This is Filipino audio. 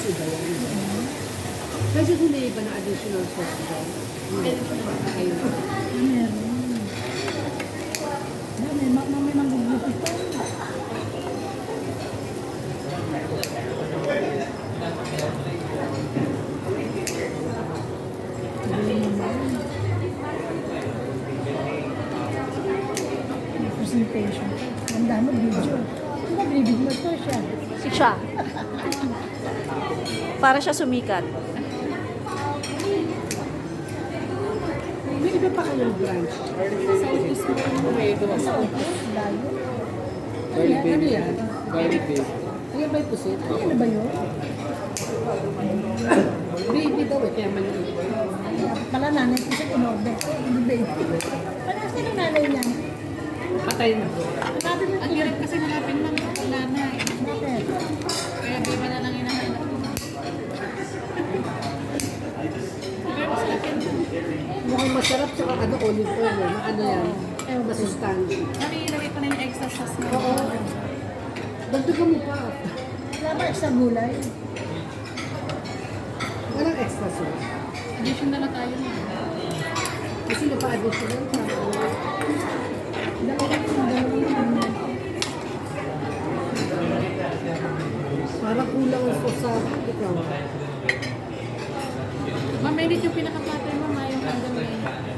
iba yan. Kasi kung may iba na additional sauce dyan. Ayun. Meron. May manggugupit pa. Presentation. Ganda mo video. Nagribig mo to siya. Siya. Para siya sumikat. May iba pa kayong branch. Southeast mo yung Southeast, layo. Ano yan? Garlic base. Ayan ba yung pusit? Ano ba yun? Baby daw eh, kaya maliit. Pala nanay ko sa inorder. Hindi baby. Pala sino nanay niya? Patay na. Hanapin mo Ang hirap kasi hanapin ng nanay. Bakit? Kaya biba na lang hinahanap. Pero mas laki na. Mukhang masarap tsaka ano, olive oil eh. Ano yan? Masustansya. Nalilagay pa na yung extra sauce na. Oo. Dagdagan mo pa. Wala ba extra gulay? Walang extra sauce. Additional na tayo na. Kasi napa-additional pa. Dalawang. Para kulang ang sauce sa ikaw. Ma'am, mainit yung pinaka-platter mo, yung hanggang ngayon.